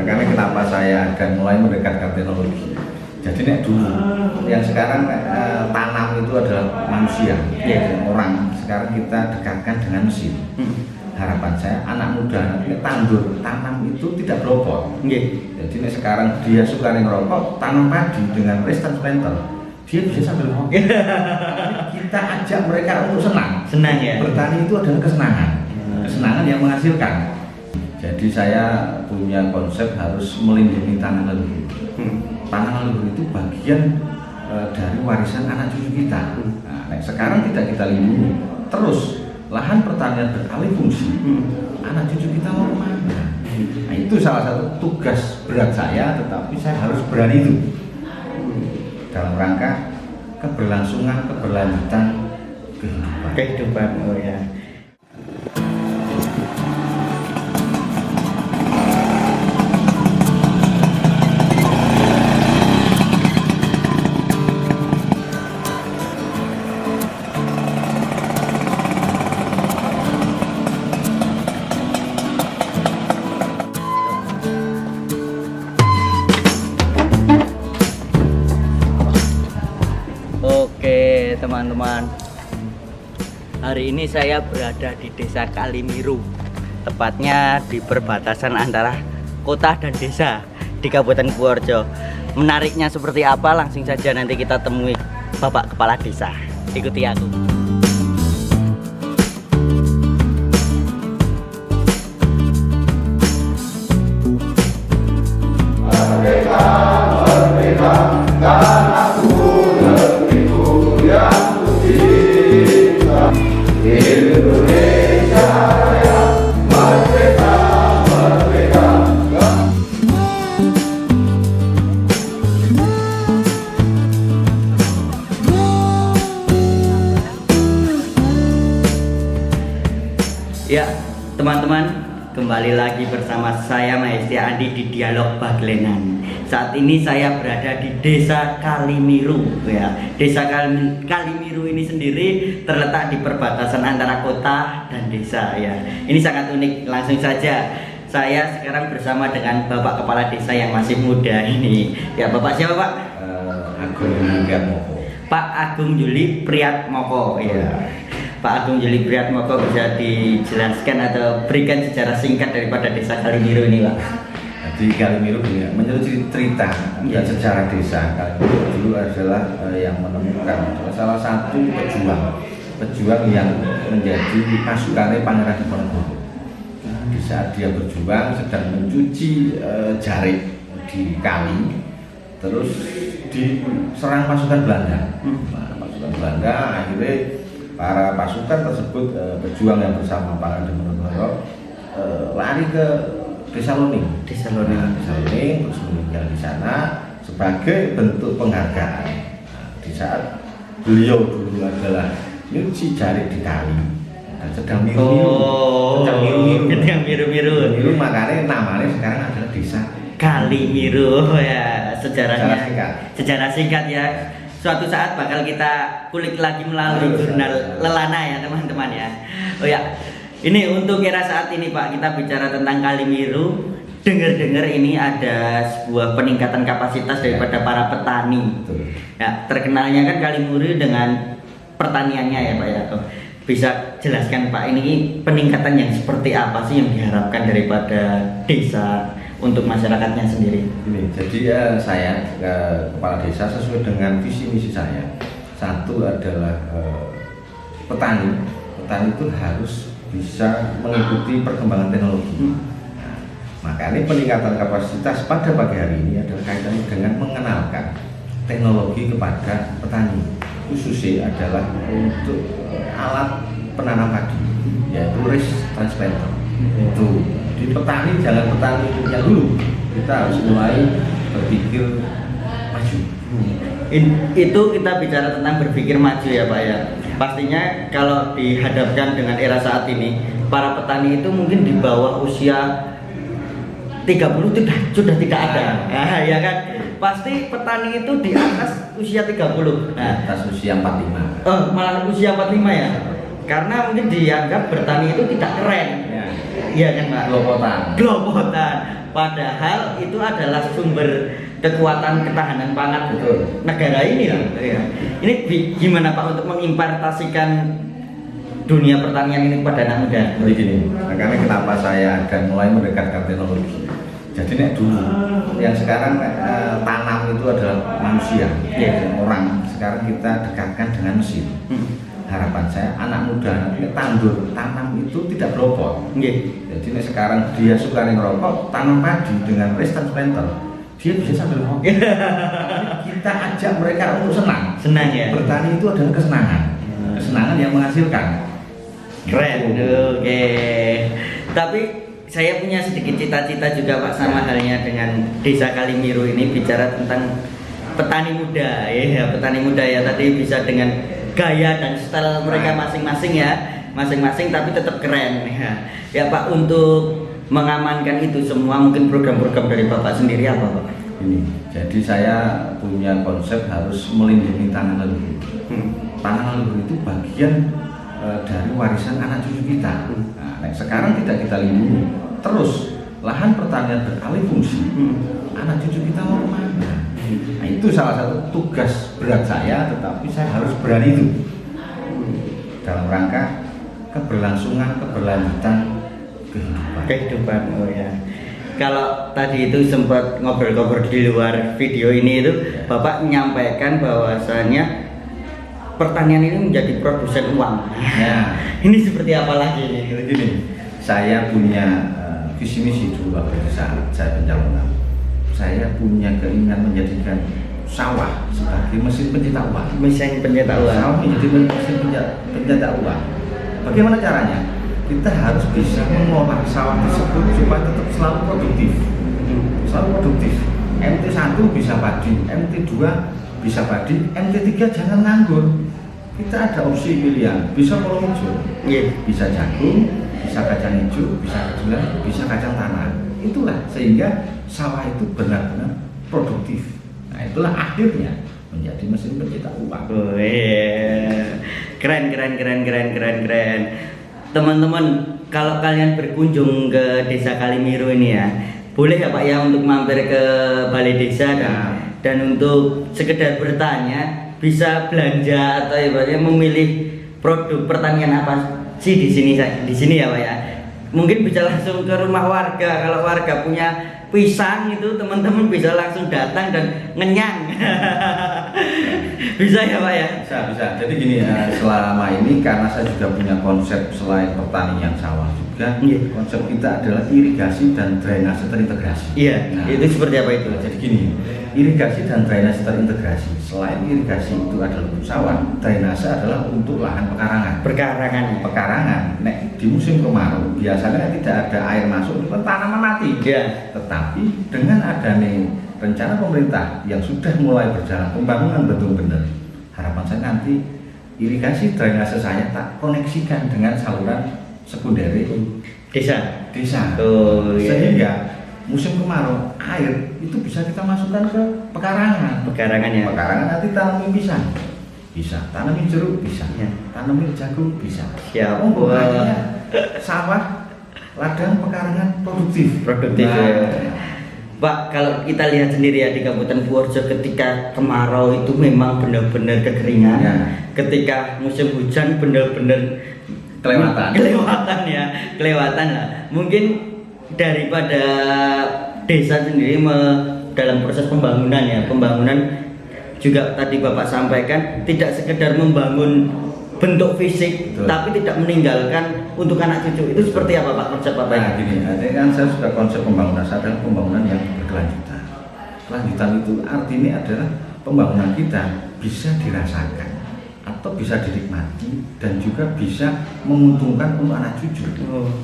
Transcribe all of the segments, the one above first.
makanya kenapa saya akan mulai mendekatkan teknologi. Jadi nek dulu, yang sekarang tanam itu adalah manusia, orang. Sekarang kita dekatkan dengan mesin. Harapan saya anak muda nanti tandur tanam itu tidak beropot. Jadi nek sekarang dia suka ngerokok, tanam padi dengan resistance planter, dia bisa sambil ngomong. Kita ajak mereka untuk senang. Senang ya. Bertani itu adalah kesenangan, kesenangan yang menghasilkan. Jadi saya punya konsep harus melindungi tanah leluhur. Tanah leluhur itu bagian dari warisan anak cucu kita. Nah, sekarang tidak kita lindungi, terus lahan pertanian beralih fungsi, anak cucu kita mau kemana? Nah, itu salah satu tugas berat saya, tetapi saya harus berani itu dalam rangka keberlangsungan, keberlanjutan kehidupan. Oh ya. Oke teman-teman, hari ini saya berada di Desa Kalimiru, tepatnya di perbatasan antara kota dan desa di Kabupaten Purworejo. Menariknya seperti apa, langsung saja nanti kita temui Bapak Kepala Desa. Ikuti aku. Merdeka, merdeka, tanahku negeriku yang kucinta, Indonesia Raya, merdeka, merdeka. Ya teman-teman, kembali lagi bersama saya Maestia Andi di Dialog Baglenan. Saat ini saya berada di Desa Kalimiru ya. Desa Kalimiru ini sendiri terletak di perbatasan antara kota dan desa ya. Ini sangat unik. Langsung saja saya sekarang bersama dengan Bapak Kepala Desa yang masih muda ini. Ya, Bapak siapa, Pak? Agung Juli Priatmoko. Pak Agung Juli Priatmoko ya. Pak Agung Juli Priatmoko, bisa dijelaskan atau berikan sejarah singkat daripada Desa Kalimiru ini, Pak? Jadi Kalimiru menurut cerita dan sejarah desa, Kalimiru dulu adalah yang menemukan salah satu pejuang yang menjadi pasukannya Pangeran Diponegoro. Di saat dia berjuang sedang mencuci jarik di kali, terus diserang pasukan Belanda. Nah, pasukan Belanda akhirnya para pasukan tersebut berjuang yang bersama Pangeran Diponegoro lari ke Desa Loning. Desa Loning terus meninggal di sana sebagai bentuk penghargaan. Nah, di saat beliau dulu adalah nyuci jarik di kali dan sedang miru-miru, makanya namanya sekarang adalah Desa Kalimiru ya. Sejarah singkat ya. Suatu saat bakal kita kulik lagi melalui jurnal Lelana ya teman-teman ya. Oh ya, ini untuk era saat ini Pak, kita bicara tentang Kalimiru. Dengar-dengar ini ada sebuah peningkatan kapasitas daripada para petani. Ya, terkenalnya kan Kalimiru dengan pertaniannya ya Pak ya. Bisa jelaskan Pak, ini peningkatan yang seperti apa sih yang diharapkan daripada desa untuk masyarakatnya sendiri? Ini, jadi saya kepala desa sesuai dengan visi misi saya. Satu adalah petani itu harus bisa mengikuti perkembangan teknologi. Nah, maka ini peningkatan kapasitas pada pagi hari ini adalah kaitannya dengan mengenalkan teknologi kepada petani, khususnya adalah untuk alat penanam padi, yaitu rice transplanter. Itu di petani, jangan petani yang dulu, kita harus mulai berpikir maju. Itu kita bicara tentang berpikir maju ya Pak ya. Pastinya kalau dihadapkan dengan era saat ini, para petani itu mungkin di bawah usia 30 sudah tidak ada. Nah, ya kan? Pasti petani itu di atas usia 30. Nah, atas usia 45. Malah usia 45 ya. Karena mungkin dianggap bertani itu tidak keren. Iya kan Pak? Glopotan. Glopotan. Padahal itu adalah sumber kekuatan ketahanan pangan Betul. negara ini loh. Ya. Ini gimana Pak untuk mengimpartasikan dunia pertanian ini kepada anak muda? Jadi gini, makanya kenapa saya akan mulai mendekatkan teknologi. Jadi nek dulu, yang sekarang tanam itu adalah manusia, orang. Sekarang kita dekatkan dengan mesin. Harapan saya anak muda nanti tandur tanam itu tidak beropot. Jadi nek sekarang dia suka ngerokok, tanam padi dengan restan planter, dia bisa sambil ngopi. Kita ajak mereka untuk senang. Senang ya. Bertani itu adalah kesenangan, kesenangan yang menghasilkan. Keren, oke. Tapi saya punya sedikit cita-cita juga Pak, sama halnya dengan Desa Kalimiru ini, bicara tentang petani muda ya, petani muda ya, tadi bisa dengan gaya dan style mereka masing-masing ya, masing-masing tapi tetap keren ya. Ya Pak, untuk mengamankan itu semua mungkin program-program dari Bapak sendiri apa Pak? Ini, jadi saya punya konsep harus melindungi tanah leluhur. Tanah leluhur itu bagian dari warisan anak cucu kita. Nah, sekarang tidak kita lindungi, terus lahan pertanian beralih fungsi, anak cucu kita mau kemana? Nah, itu salah satu tugas berat saya, tetapi saya harus berani itu dalam rangka keberlangsungan, keberlanjutan kehidupan. Oh ya. Kalau tadi itu sempat ngobrol-ngobrol di luar video ini itu, Bapak menyampaikan bahwasannya pertanian ini menjadi produsen uang. Ya. Ini seperti apa lagi ini? Gini, saya punya visi misi dulu waktu saat saya pencalonan. Saya punya keinginan menjadikan sawah sebagai mesin pencetak uang. Mesin pencetak uang. Sawah menjadi mesin pencetak uang. Bagaimana caranya? Kita harus bisa mengolah sawah tersebut supaya tetap selalu produktif. Selalu produktif. MT1 bisa padi, MT2 bisa padi, MT3 jangan nganggur. Kita ada opsi pilihan, bisa kolong hijau, bisa jagung, bisa kacang hijau, bisa kedelai, bisa kacang tanah. Itulah sehingga sawah itu benar-benar produktif. Nah, itulah akhirnya menjadi mesin pencetak uang. Oh, iya. Keren. Teman-teman, kalau kalian berkunjung ke Desa Kalimiru ini ya, boleh ya Pak ya untuk mampir ke balai desa dan untuk sekedar bertanya, bisa belanja atau ibaratnya memilih produk pertanian apa sih di sini ya Pak ya. Mungkin bisa langsung ke rumah warga. Kalau warga punya pisang itu teman-teman bisa langsung datang dan ngenyang. Bisa ya Pak ya? Bisa. Jadi gini ya, selama ini karena saya juga punya konsep selain pertanian sawah juga, konsep kita adalah irigasi dan drainase terintegrasi. Iya. Nah, itu seperti apa itu? Jadi gini, irigasi dan drainase terintegrasi. Selain irigasi itu adalah untuk sawah, drainase adalah untuk lahan pekarangan. Pekarangan. Nek di musim kemarau biasanya tidak ada air masuk, itu tanaman mati. Iya. Tetapi dengan adanya rencana pemerintah yang sudah mulai berjalan pembangunan betul-benar, harapan saya nanti irigasi drainase saya tak koneksikan dengan saluran sekunder desa. Oh, sehingga musim kemarau air itu bisa kita masukkan ke pekarangan ya. Pekarangan nanti tanamin pisang bisa, tanamin jeruk bisa, tanamin jagung bisa. Siap. Sawah, ladang, pekarangan produktif. Ya. Pak, kalau kita lihat sendiri ya di Kabupaten Purworejo, ketika kemarau itu memang benar-benar kekeringan. Ketika musim hujan benar-benar kelewatan lah. Mungkin daripada desa sendiri dalam proses pembangunan ya, pembangunan juga tadi Bapak sampaikan tidak sekedar membangun bentuk fisik, tapi tidak meninggalkan untuk anak cucu. Itu seperti apa Pak konsep Bapak? Nah gini, kan saya suka konsep pembangunan saya adalah pembangunan yang berkelanjutan. Kelanjutan itu artinya adalah pembangunan kita bisa dirasakan atau bisa dinikmati dan juga bisa menguntungkan untuk anak cucu.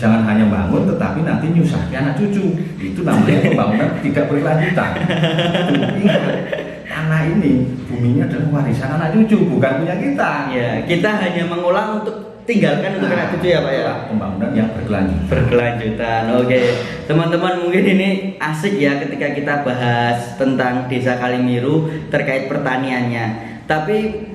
Jangan hanya bangun tetapi nanti nyusahkan anak cucu. Itu namanya pembangunan tidak berkelanjutan. Ingat, tanah ini, buminya adalah warisan anak cucu, bukan punya kita. Ya, kita hanya mengolah untuk tinggalkan untuk anak cucu ya Pak ya. Pembangunan yang berkelanjutan. Oke, teman-teman, mungkin ini asik ya ketika kita bahas tentang Desa Kalimiru terkait pertaniannya. Tapi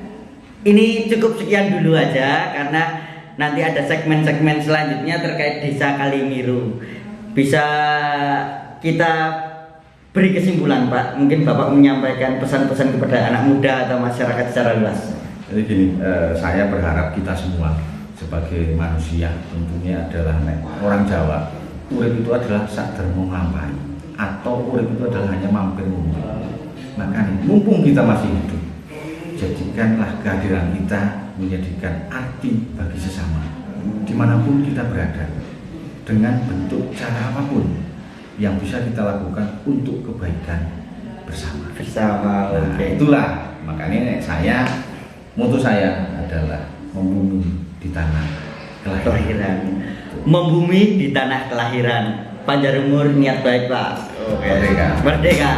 ini cukup sekian dulu aja karena nanti ada segmen-segmen selanjutnya terkait Desa Kalimiru. Bisa kita beri kesimpulan Pak, mungkin Bapak menyampaikan pesan-pesan kepada anak muda atau masyarakat secara luas. Jadi gini, saya berharap kita semua sebagai manusia tentunya adalah orang Jawa, urip itu adalah sakdermo nglampahi atau urip itu adalah hanya mampir ngombe. Makanya mumpung kita masih hidup, jadikanlah kehadiran kita menjadikan arti bagi sesama dimanapun kita berada, dengan bentuk cara apapun yang bisa kita lakukan untuk kebaikan bersama. Nah, itulah makanya moto saya adalah membumi di tanah kelahiran. Membumi di tanah kelahiran. Panjang umur, niat baik Pak. Merdeka. Merdeka.